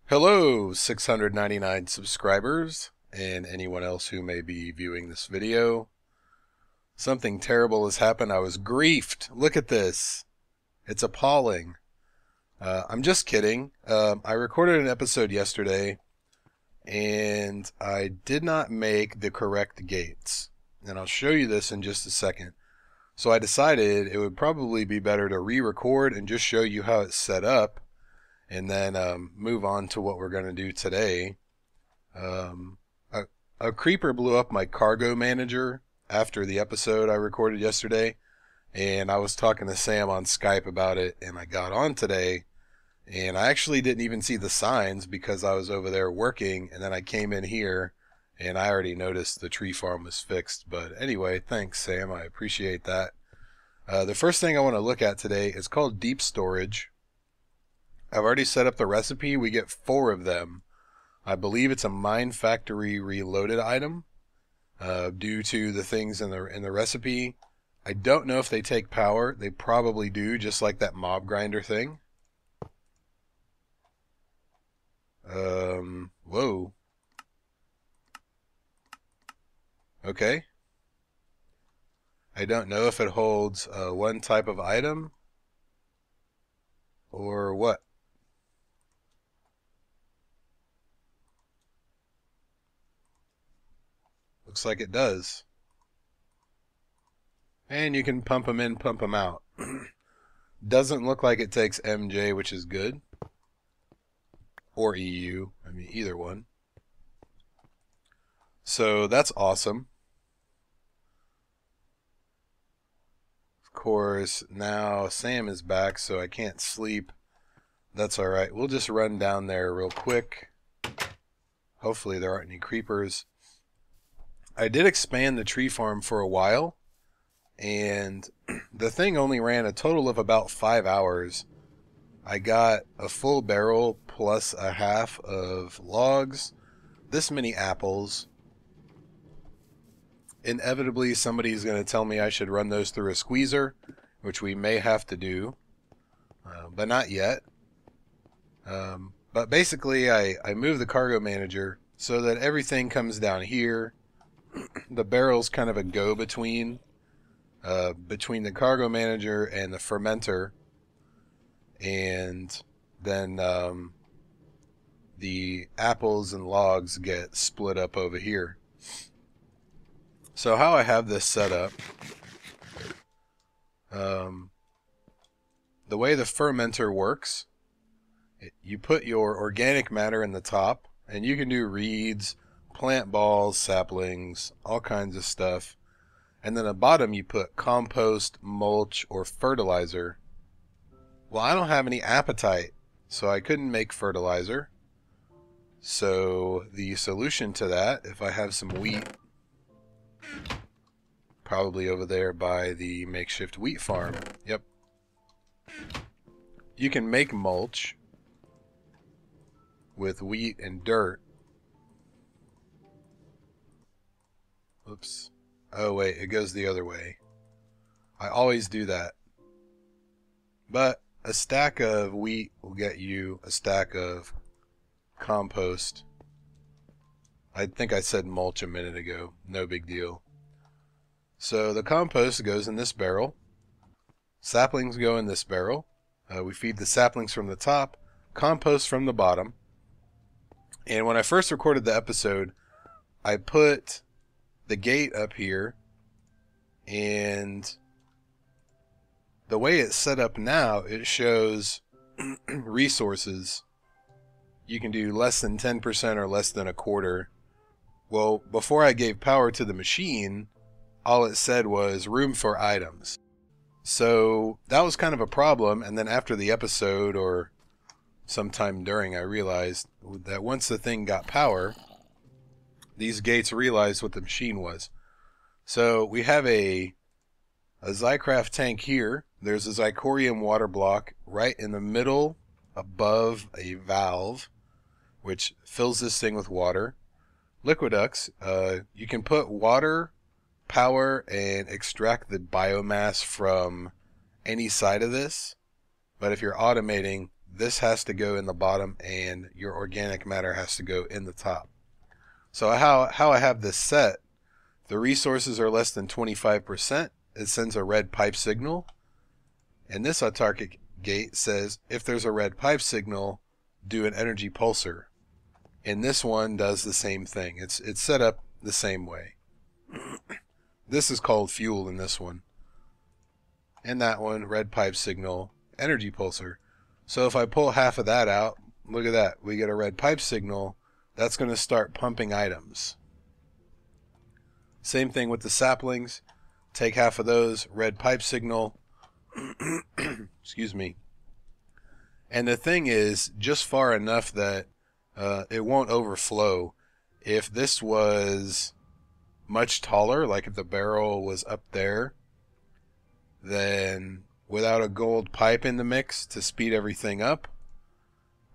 Hello, 699 subscribers, and anyone else who may be viewing this video. Something terrible has happened. I was griefed. Look at this. It's appalling. I'm just kidding. I recorded an episode yesterday, and I did not make the correct gates. And I'll show you this in just a second. So I decided it would probably be better to re-record and just show you how it's set up, and then move on to what we're going to do today. A creeper blew up my cargo manager after the episode I recorded yesterday, and I was talking to Sam on Skype about it, and I got on today, and I actually didn't even see the signs because I was over there working, and then I came in here, and I already noticed the tree farm was fixed. But anyway, thanks, Sam. I appreciate that. The first thing I want to look at today is called deep storage. I've already set up the recipe. We get 4 of them. I believe it's a Mine Factory Reloaded item due to the things in the recipe. I don't know if they take power. They probably do, just like that mob grinder thing. Whoa. Okay. I don't know if it holds one type of item or what. Looks like it does. And you can pump them in, pump them out. Doesn't look like it takes MJ, which is good. Or EU. I mean, either one. So that's awesome. Of course, now Sam is back, so I can't sleep. That's alright. We'll just run down there real quick. Hopefully there aren't any creepers. I did expand the tree farm for a while, and the thing only ran a total of about 5 hours. I got a full barrel plus a half of logs, this many apples. Inevitably, somebody's going to tell me I should run those through a squeezer, which we may have to do, but not yet. But basically, I moved the cargo manager so that everything comes down here. The barrel's kind of a go-between between the cargo manager and the fermenter, and then the apples and logs get split up over here. So how I have this set up, the way the fermenter works, you put your organic matter in the top, and you can do reeds, plant balls, saplings, all kinds of stuff. And then at the bottom you put compost, mulch, or fertilizer. Well, I don't have any appetite, so I couldn't make fertilizer. So the solution to that, if I have some wheat, probably over there by the makeshift wheat farm. Yep. You can make mulch with wheat and dirt. Oops. Oh wait, it goes the other way. I always do that. But a stack of wheat will get you a stack of compost. I think I said mulch a minute ago. No big deal. So the compost goes in this barrel. Saplings go in this barrel. We feed the saplings from the top, compost from the bottom. And when I first recorded the episode, I put the gate up here, and the way it's set up now, it shows resources. You can do less than 10% or less than a quarter. Well, before I gave power to the machine, all it said was room for items. So that was kind of a problem, and then after the episode, or sometime during, I realized that once the thing got power, these gates realized what the machine was. So we have a Zycraft tank here. There's a Zycorium water block right in the middle above a valve, which fills this thing with water. Liquiducts, you can put water, power, and extract the biomass from any side of this. But if you're automating, this has to go in the bottom and your organic matter has to go in the top. So how I have this set, the resources are less than 25%, it sends a red pipe signal. And this autarkic gate says, if there's a red pipe signal, do an energy pulsar. And this one does the same thing. It's set up the same way. This is called fuel in this one. And that one, red pipe signal, energy pulsar. So if I pull half of that out, look at that. We get a red pipe signal. That's going to start pumping items. Same thing with the saplings. Take half of those, red pipe signal. Excuse me. And the thing is, just far enough that it won't overflow. If this was much taller, like if the barrel was up there, then without a gold pipe in the mix to speed everything up,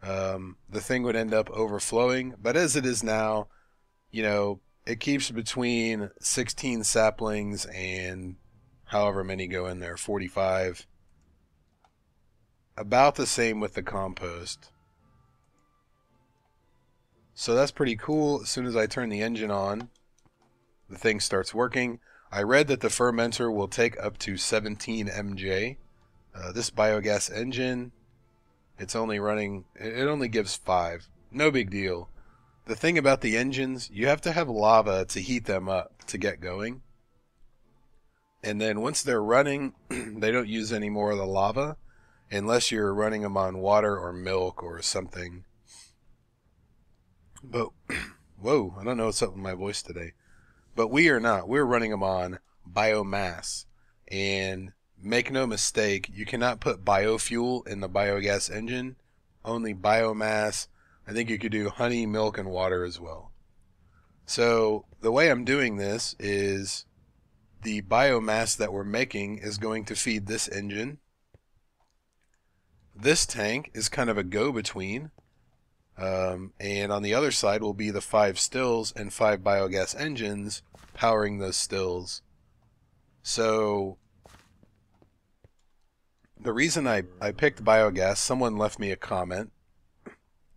the thing would end up overflowing. But as it is now, you know, it keeps between 16 saplings and however many go in there, 45. About the same with the compost. So that's pretty cool. As soon as I turn the engine on, the thing starts working. I read that the fermenter will take up to 17 MJ. This biogas engine, it's only running, it only gives 5. No big deal. The thing about the engines, you have to have lava to heat them up to get going. And then once they're running, they don't use any more of the lava unless you're running them on water or milk or something. But, whoa, I don't know what's up with my voice today. But we are not. We're running them on biomass. And make no mistake, you cannot put biofuel in the biogas engine. Only biomass. I think you could do honey, milk, and water as well. So the way I'm doing this is the biomass that we're making is going to feed this engine. This tank is kind of a go-between. And on the other side will be the 5 stills and 5 biogas engines powering those stills. So the reason I picked biogas, someone left me a comment,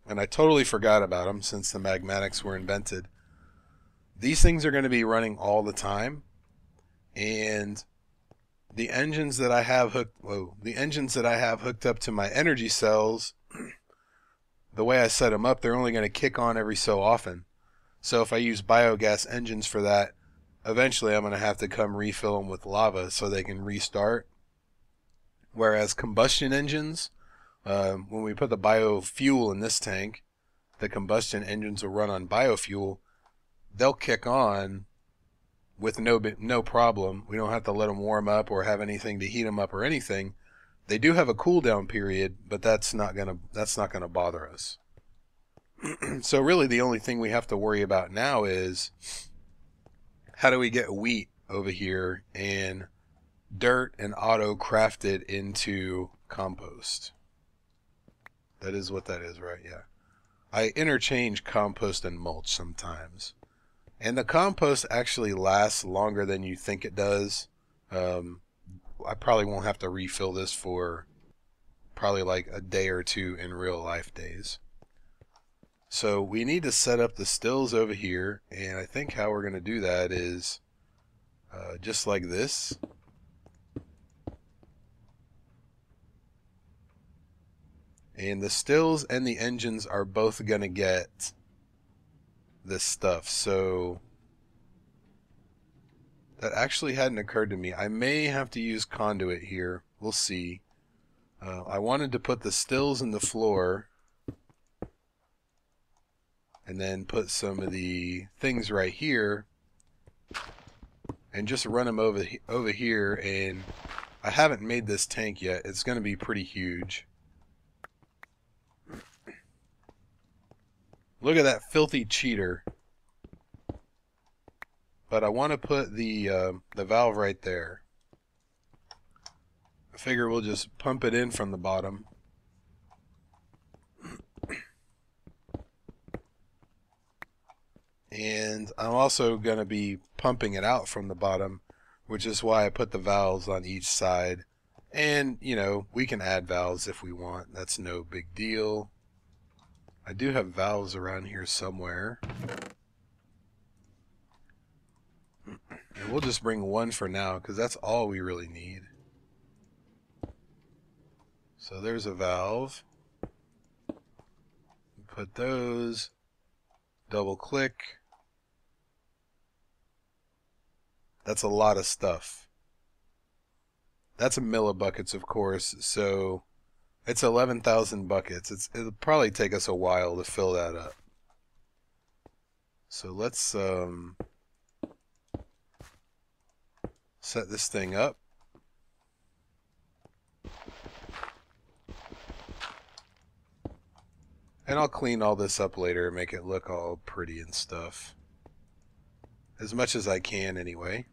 and I totally forgot about them since the magmatics were invented. These things are going to be running all the time, and the engines that I have hooked up to my energy cells, the way I set them up, they're only going to kick on every so often. So if I use biogas engines for that, eventually I'm going to have to come refill them with lava so they can restart. Whereas combustion engines, when we put the biofuel in this tank, the combustion engines will run on biofuel. They'll kick on with no problem. We don't have to let them warm up or have anything to heat them up or anything. They do have a cooldown period, but that's not gonna bother us. So really the only thing we have to worry about now is how do we get wheat over here and dirt and auto craft it into compost. That is what that is, right? Yeah. I interchange compost and mulch sometimes. And the compost actually lasts longer than you think it does. I probably won't have to refill this for probably like a day or two in real life days. So we need to set up the stills over here, and I think how we're going to do that is just like this. And the stills and the engines are both going to get this stuff. So that actually hadn't occurred to me. I may have to use conduit here. We'll see. I wanted to put the stills in the floor and then put some of the things right here and just run them over here. And I haven't made this tank yet. It's going to be pretty huge. Look at that filthy cheater. But I want to put the valve right there. I figure we'll just pump it in from the bottom. And I'm also going to be pumping it out from the bottom, which is why I put the valves on each side. And, you know, we can add valves if we want. That's no big deal. I do have valves around here somewhere. And we'll just bring one for now because that's all we really need. So there's a valve. Put those. Double click. That's a lot of stuff. That's a millibuckets, of course, so it's 11,000 buckets. It'll probably take us a while to fill that up. So let's set this thing up. And I'll clean all this up later and make it look all pretty and stuff. As much as I can, anyway.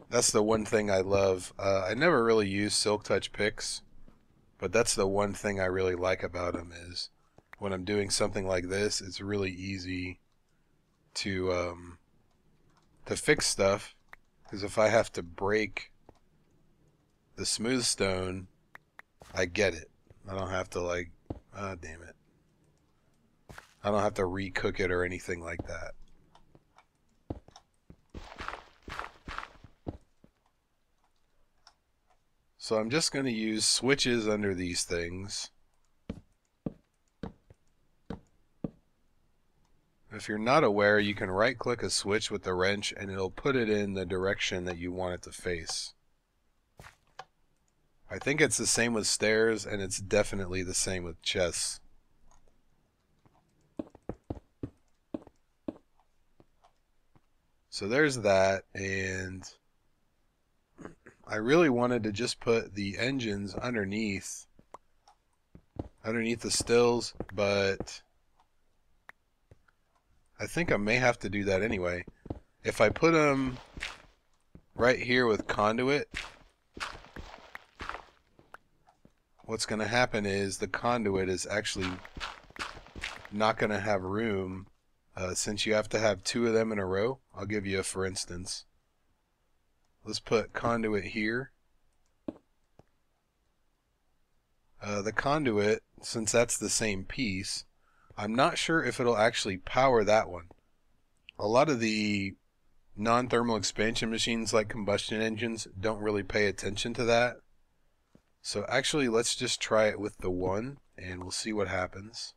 That's the one thing I love. I never really use Silk Touch picks, but that's the one thing I really like about them is when I'm doing something like this, it's really easy to fix stuff. Because if I have to break the smooth stone, I get it. I don't have to like, ah, damn it. I don't have to recook it or anything like that. So I'm just going to use switches under these things. If you're not aware, you can right click a switch with the wrench and it'll put it in the direction that you want it to face. I think it's the same with stairs, and it's definitely the same with chests. So there's that, and I really wanted to just put the engines underneath the stills, but I think I may have to do that anyway. If I put them right here with conduit, what's going to happen is the conduit is actually not going to have room since you have to have two of them in a row. I'll give you a for instance. Let's put conduit here. The conduit, since that's the same piece, I'm not sure if it'll actually power that one. A lot of the non-thermal expansion machines like combustion engines don't really pay attention to that. So actually, let's just try it with the one, and we'll see what happens.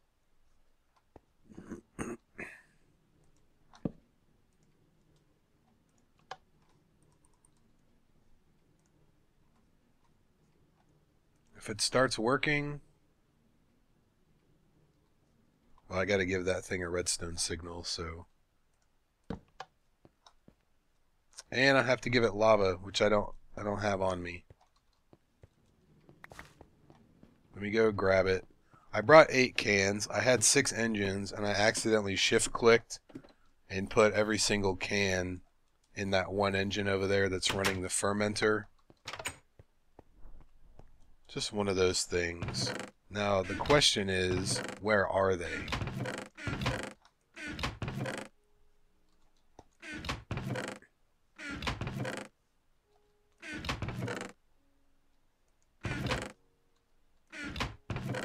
If it starts working, well, I got to give that thing a redstone signal, so. And I have to give it lava, which I don't have on me. Let me go grab it. I brought 8 cans. I had 6 engines, and I accidentally shift-clicked and put every single can in that one engine over there that's running the fermenter. Just one of those things. Now, the question is, where are they?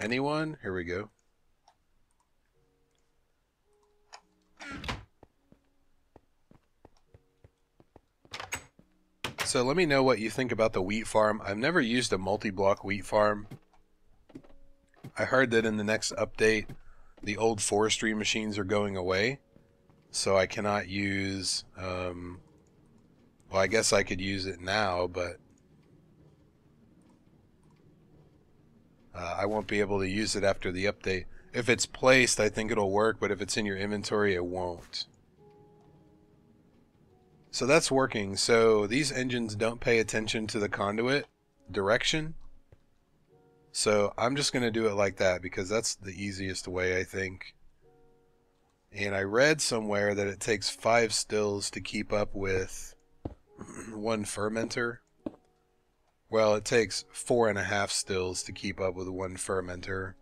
Anyone? Here we go. So let me know what you think about the wheat farm. I've never used a multi-block wheat farm. I heard that in the next update, the old forestry machines are going away. So I cannot use, well, I guess I could use it now, but I won't be able to use it after the update. If it's placed, I think it'll work, but if it's in your inventory, it won't. So that's working. So these engines don't pay attention to the conduit direction. So I'm just going to do it like that because that's the easiest way, I think. And I read somewhere that it takes 5 stills to keep up with one fermenter. Well, it takes 4.5 stills to keep up with one fermenter.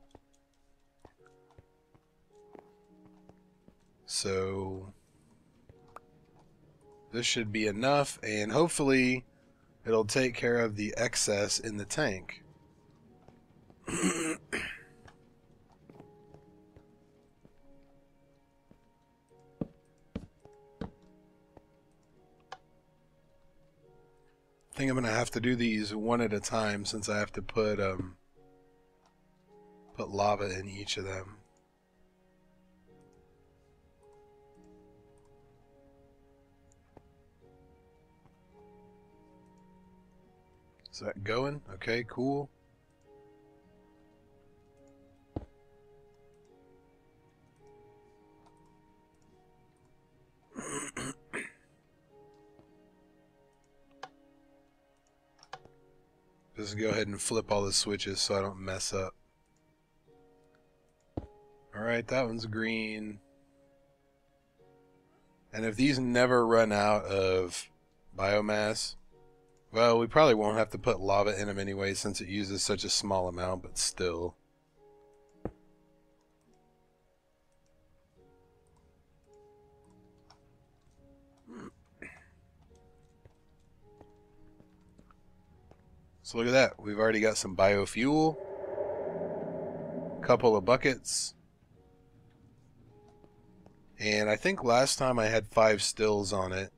So this should be enough, and hopefully it'll take care of the excess in the tank. I think I'm gonna have to do these one at a time since I have to put lava in each of them. Is that going? Okay, cool. Just go ahead and flip all the switches so I don't mess up. Alright, that one's green. And if these never run out of biomass, well, we probably won't have to put lava in them anyway since it uses such a small amount, but still. So look at that. We've already got some biofuel, a couple of buckets, and I think last time I had 5 stills on it,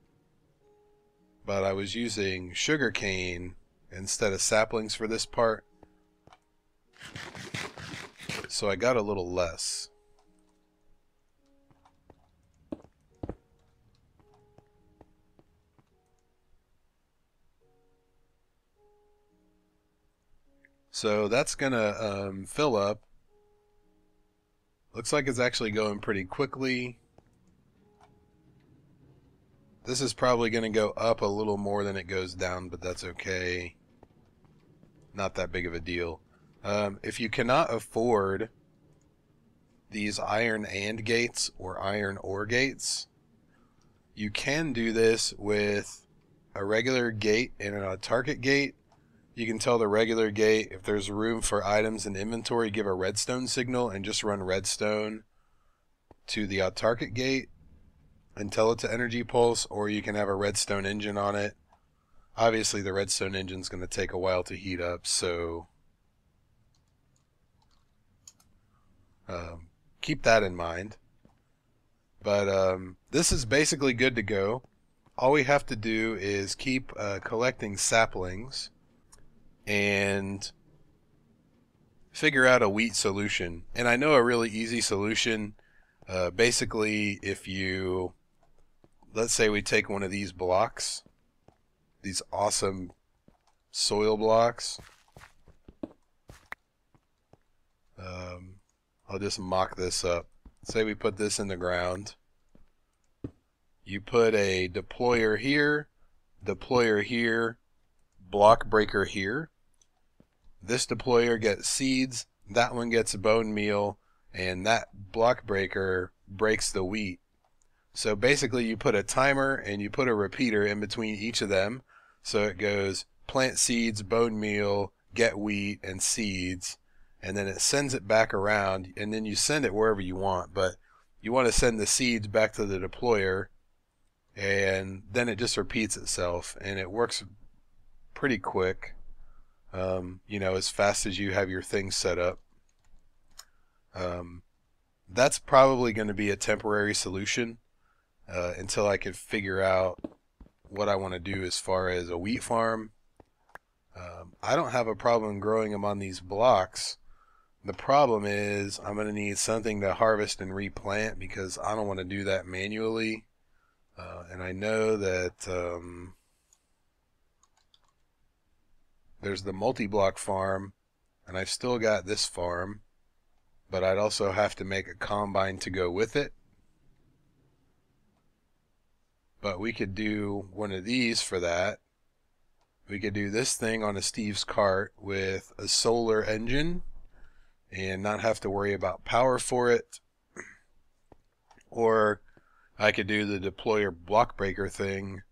but I was using sugarcane instead of saplings for this part, so I got a little less. So that's gonna fill up. Looks like it's actually going pretty quickly. This is probably going to go up a little more than it goes down, but that's okay. Not that big of a deal. If you cannot afford these iron AND gates or iron OR gates, you can do this with a regular gate and a target gate. You can tell the regular gate if there's room for items in inventory, give a redstone signal and just run redstone to the target gate and tell it to energy pulse, or you can have a redstone engine on it. Obviously the redstone engine is going to take a while to heat up, so keep that in mind. But this is basically good to go. All we have to do is keep collecting saplings and figure out a wheat solution. And I know a really easy solution. Basically, if you, let's say we take one of these blocks, these awesome soil blocks. I'll just mock this up. Say we put this in the ground. You put a deployer here, block breaker here. This deployer gets seeds, that one gets bone meal, and that block breaker breaks the wheat. So basically you put a timer and you put a repeater in between each of them. So it goes plant seeds, bone meal, get wheat, and seeds. And then it sends it back around, and then you send it wherever you want. But you want to send the seeds back to the deployer, and then it just repeats itself. And it works pretty quick. You know, as fast as you have your things set up. That's probably going to be a temporary solution until I can figure out what I want to do as far as a wheat farm. I don't have a problem growing them on these blocks. The problem is I'm going to need something to harvest and replant because I don't want to do that manually. And I know that there's the multi-block farm, and I've still got this farm, but I'd also have to make a combine to go with it. But we could do one of these for that. We could do this thing on a Steve's cart with a solar engine and not have to worry about power for it. Or I could do the deployer block breaker thing.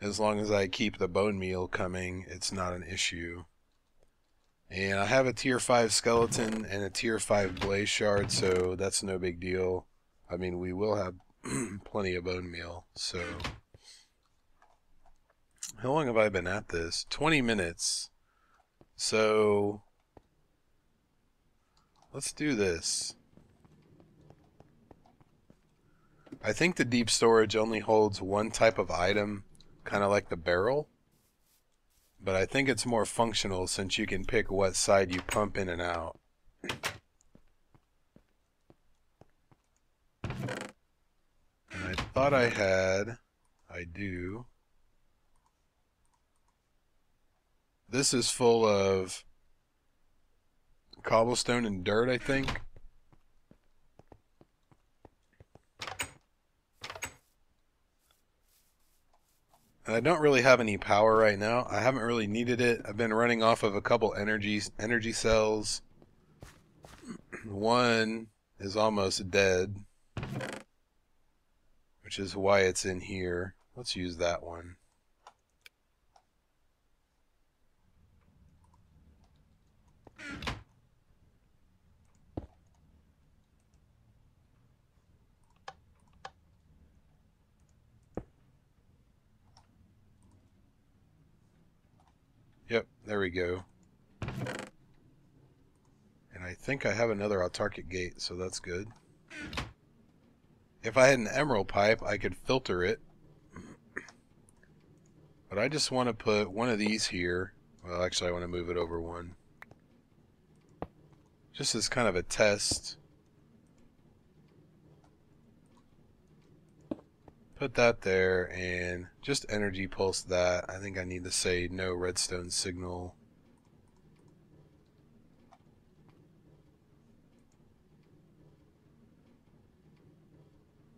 As long as I keep the bone meal coming, it's not an issue. And I have a tier 5 skeleton and a tier 5 blaze shard, so that's no big deal. I mean, we will have plenty of bone meal, so How long have I been at this? 20 minutes. So let's do this. I think the deep storage only holds one type of item, kind of like the barrel. But I think it's more functional since you can pick what side you pump in and out. And I thought I do. This is full of cobblestone and dirt, I think. And I don't really have any power right now. I haven't really needed it. I've been running off of a couple energy cells. One is almost dead, which is why it's in here. Let's use that one. Yep, there we go. And I think I have another autarkic gate, so that's good. If I had an emerald pipe, I could filter it. But I just want to put one of these here. Well, actually, I want to move it over one. Just as kind of a test. Put that there and just energy pulse that. I think I need to say no redstone signal.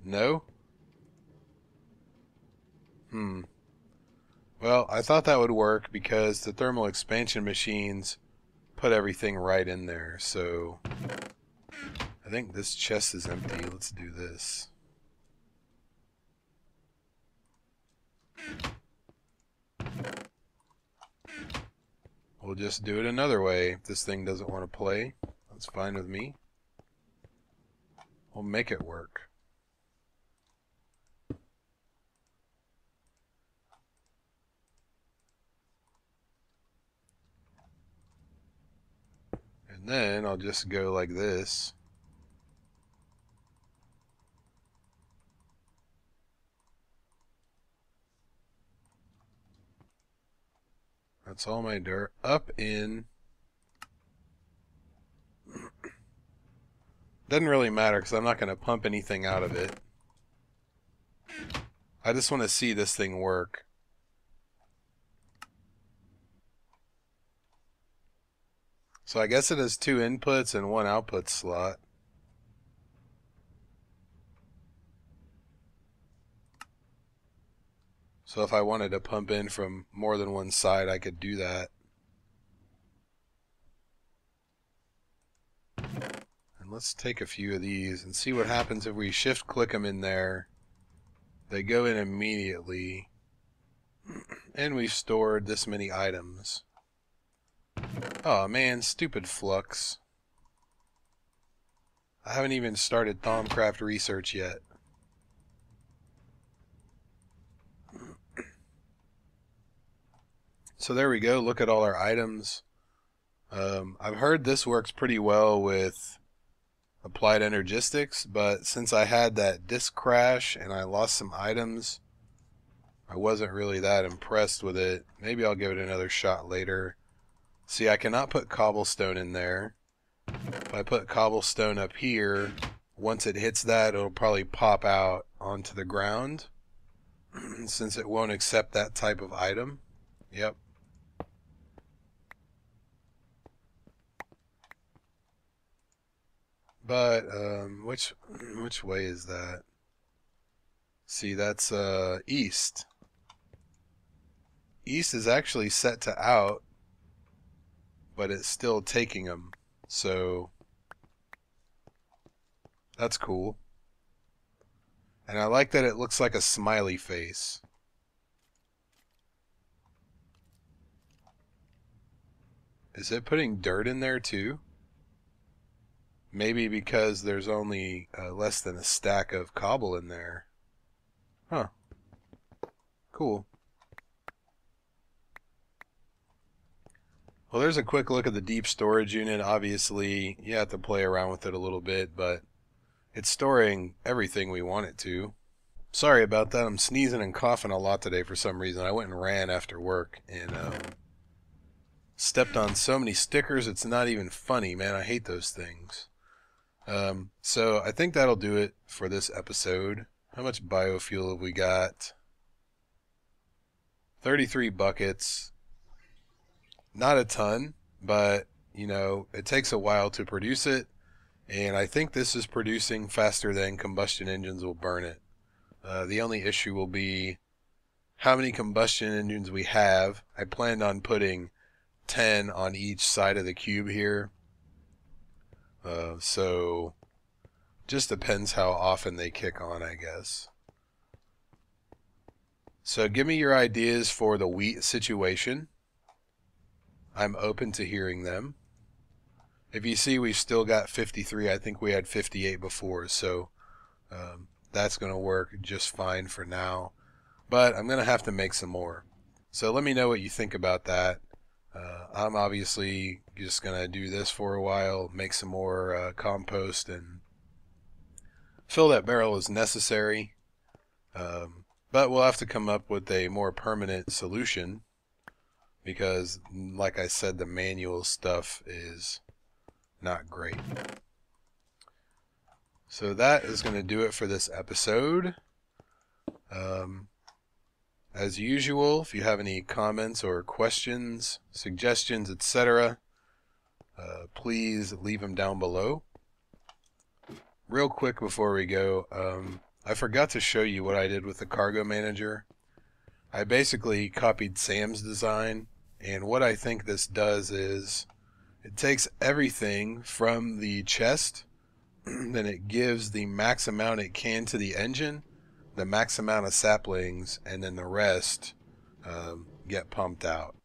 No? Well, I thought that would work because the thermal expansion machines put everything right in there. So I think this chest is empty. Let's do this. We'll just do it another way. If this thing doesn't want to play, that's fine with me. We'll make it work. And then I'll just go like this. That's all my dirt up in. Doesn't really matter because I'm not going to pump anything out of it. I just want to see this thing work. So I guess it has 2 inputs and 1 output slot. So if I wanted to pump in from more than one side, I could do that. And let's take a few of these and see what happens if we shift click them in there. They go in immediately. And we've stored this many items. Oh man, stupid flux. I haven't even started Thaumcraft research yet. So there we go, look at all our items. I've heard this works pretty well with applied energistics, but since I had that disk crash and I lost some items, I wasn't really that impressed with it. Maybe I'll give it another shot later. See, I cannot put cobblestone in there. If I put cobblestone up here, once it hits that, it'll probably pop out onto the ground since it won't accept that type of item. Yep. But which way is that? See, that's east. East is actually set to out, but it's still taking them. So that's cool. And I like that it looks like a smiley face. Is it putting dirt in there too? Maybe because there's only less than a stack of cobble in there. Huh. Cool. Well, there's a quick look at the deep storage unit. Obviously, you have to play around with it a little bit, but it's storing everything we want it to. Sorry about that. I'm sneezing and coughing a lot today for some reason. I went and ran after work and stepped on so many stickers, it's not even funny, man. I hate those things. So I think that'll do it for this episode. How much biofuel have we got? 33 buckets. Not a ton, but you know, it takes a while to produce it, and I think this is producing faster than combustion engines will burn it. The only issue will be how many combustion engines we have. I planned on putting 10 on each side of the cube here. So just depends how often they kick on, I guess. So give me your ideas for the wheat situation. I'm open to hearing them. If you see, we've still got 53. I think we had 58 before, so that's going to work just fine for now. But I'm going to have to make some more. So let me know what you think about that. I'm obviously just going to do this for a while, make some more compost, and fill that barrel as necessary. But we'll have to come up with a more permanent solution because, like I said, the manual stuff is not great. So that is going to do it for this episode. As usual, if you have any comments or questions, suggestions, etc., please leave them down below. Real quick before we go, I forgot to show you what I did with the cargo manager. I basically copied Sam's design, and what I think this does is it takes everything from the chest, then it gives the max amount it can to the engine, the max amount of saplings, and then the rest get pumped out.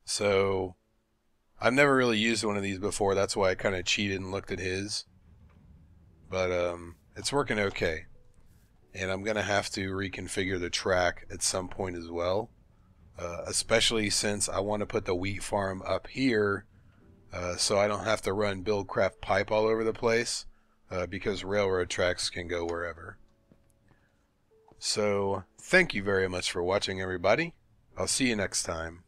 So I've never really used one of these before, that's why I kind of cheated and looked at his. But it's working okay. And I'm going to have to reconfigure the track at some point as well. Especially since I want to put the wheat farm up here so I don't have to run Buildcraft pipe all over the place because railroad tracks can go wherever. So thank you very much for watching, everybody. I'll see you next time.